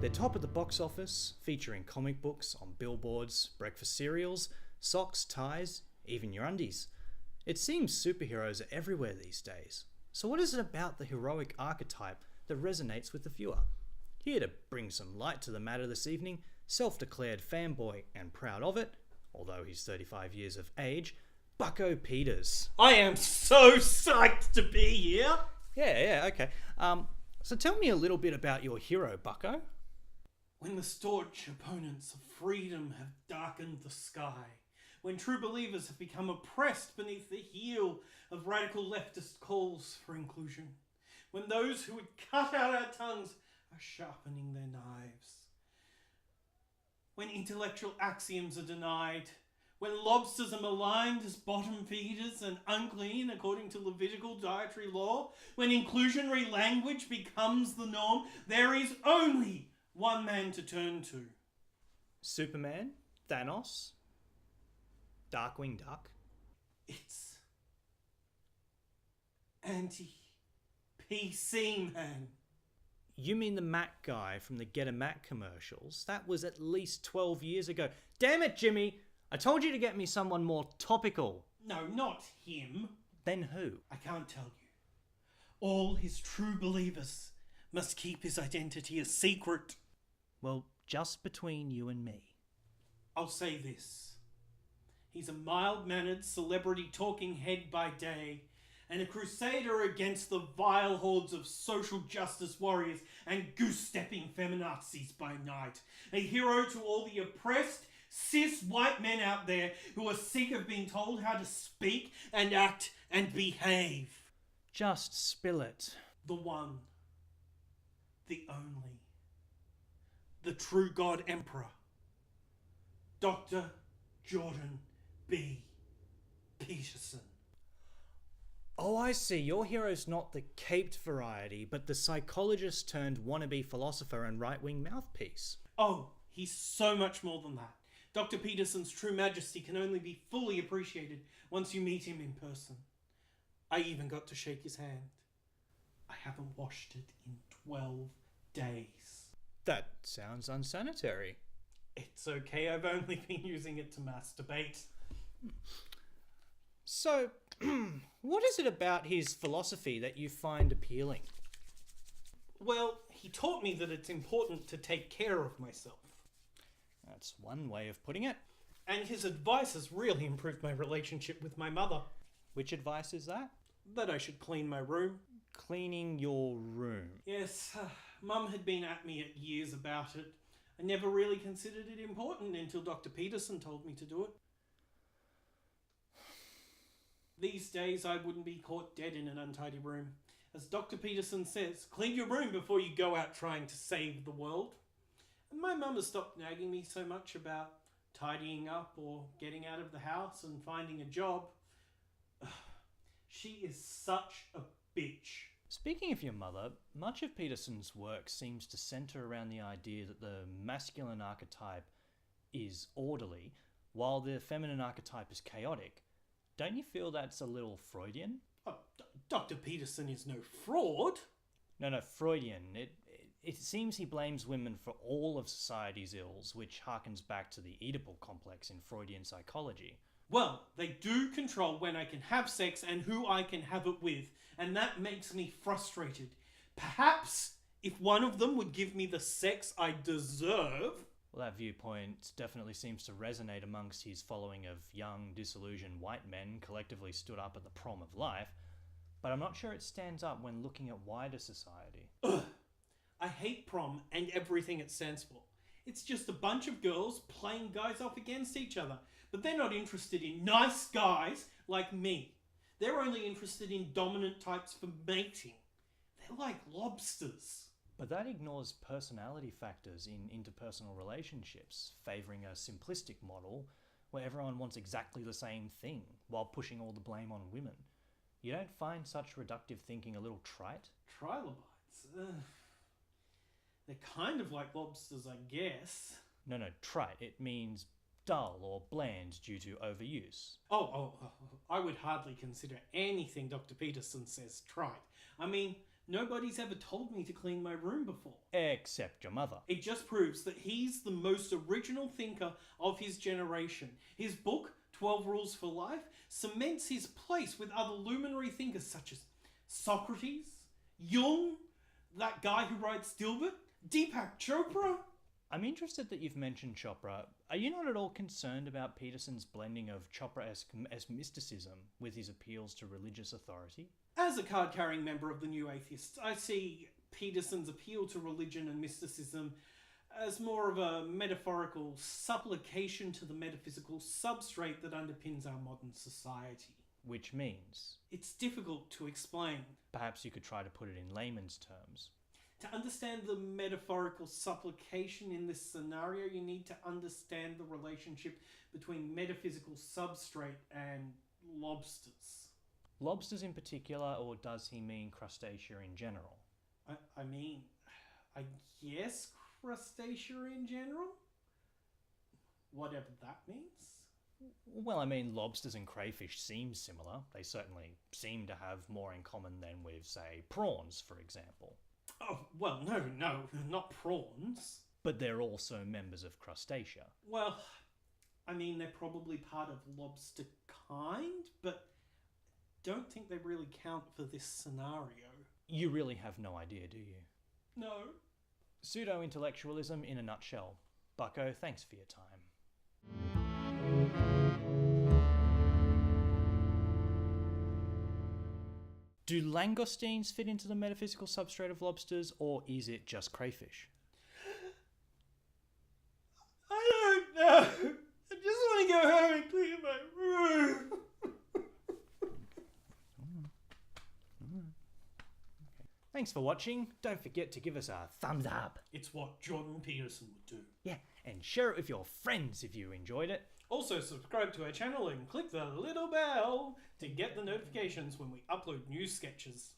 They're top of the box office, featuring comic books on billboards, breakfast cereals, socks, ties, even your undies. It seems superheroes are everywhere these days. So what is it about the heroic archetype that resonates with the viewer? Here to bring some light to the matter this evening, self-declared fanboy and proud of it, although he's 35 years of age, Bucko Peters. I am so psyched to be here. Yeah, okay. So tell me a little bit about your hero, Bucko. When the staunch opponents of freedom have darkened the sky, when true believers have become oppressed beneath the heel of radical leftist calls for inclusion, when those who would cut out our tongues are sharpening their knives, when intellectual axioms are denied, when lobsters are maligned as bottom feeders and unclean according to Levitical dietary law, when inclusionary language becomes the norm, there is only one man to turn to. Superman? Thanos? Darkwing Duck? It's anti-PC man. You mean the Mac guy from the Get a Mac commercials? That was at least 12 years ago. Damn it, Jimmy! I told you to get me someone more topical. No, not him. Then who? I can't tell you. All his true believers must keep his identity a secret. Well, just between you and me. I'll say this. He's a mild-mannered celebrity talking head by day and a crusader against the vile hordes of social justice warriors and goose-stepping feminazis by night. A hero to all the oppressed, cis white men out there who are sick of being told how to speak and act and behave. Just spill it. The one, the only, the true God Emperor, Dr. Jordan B. Peterson. Oh, I see. Your hero's not the caped variety, but the psychologist turned wannabe philosopher and right-wing mouthpiece. Oh, he's so much more than that. Dr. Peterson's true majesty can only be fully appreciated once you meet him in person. I even got to shake his hand. I haven't washed it in 12 days. That sounds unsanitary. It's okay, I've only been using it to masturbate. So, what is it about his philosophy that you find appealing? Well, he taught me that it's important to take care of myself. That's one way of putting it. And his advice has really improved my relationship with my mother. Which advice is that? That I should clean my room. Cleaning your room. Yes, Mum had been at me at years about it. I never really considered it important until Dr. Peterson told me to do it. These days I wouldn't be caught dead in an untidy room. As Dr. Peterson says, clean your room before you go out trying to save the world. And my mum has stopped nagging me so much about tidying up or getting out of the house and finding a job. She is such a bitch. Speaking of your mother, much of Peterson's work seems to centre around the idea that the masculine archetype is orderly, while the feminine archetype is chaotic. Don't you feel that's a little Freudian? Dr. Peterson is no fraud. No, Freudian. It seems he blames women for all of society's ills, which harkens back to the Oedipal complex in Freudian psychology. Well, they do control when I can have sex and who I can have it with, and that makes me frustrated. Perhaps if one of them would give me the sex I deserve... Well, that viewpoint definitely seems to resonate amongst his following of young, disillusioned white men collectively stood up at the prom of life, but I'm not sure it stands up when looking at wider society. Ugh. I hate prom and everything it stands for. It's just a bunch of girls playing guys off against each other, but they're not interested in nice guys like me. They're only interested in dominant types for mating. They're like lobsters. But that ignores personality factors in interpersonal relationships, favouring a simplistic model where everyone wants exactly the same thing while pushing all the blame on women. You don't find such reductive thinking a little trite? Trilobites? They're kind of like lobsters, I guess. No, trite. It means dull or bland due to overuse. Oh, I would hardly consider anything Dr. Peterson says trite. I mean, Nobody's ever told me to clean my room before. Except your mother. It just proves that he's the most original thinker of his generation. His book, 12 Rules for Life, cements his place with other luminary thinkers such as Socrates, Jung, that guy who writes Dilbert, Deepak Chopra. I'm interested that you've mentioned Chopra. Are you not at all concerned about Peterson's blending of Chopra-esque mysticism with his appeals to religious authority? As a card-carrying member of the New Atheists, I see Peterson's appeal to religion and mysticism as more of a metaphorical supplication to the metaphysical substrate that underpins our modern society. Which means? It's difficult to explain. Perhaps you could try to put it in layman's terms. To understand the metaphorical supplication in this scenario, you need to understand the relationship between metaphysical substrate and lobsters. Lobsters in particular, or does he mean crustacea in general? I guess crustacea in general? Whatever that means. Well, I mean, lobsters and crayfish seem similar. They certainly seem to have more in common than with, say, prawns, for example. Oh, well, no, not prawns. But they're also members of crustacea. Well, I mean, they're probably part of lobster kind, but don't think they really count for this scenario. You really have no idea, do you? No. Pseudo-intellectualism in a nutshell. Bucko, thanks for your time. Do langoustines fit into the metaphysical substrate of lobsters, or is it just crayfish? I don't know. I just want to go home and clean my room. Thanks for watching. Don't forget to give us a thumbs up. It's what Jordan Peterson would do. Yeah, and share it with your friends if you enjoyed it. Also, subscribe to our channel and click the little bell to get the notifications when we upload new sketches.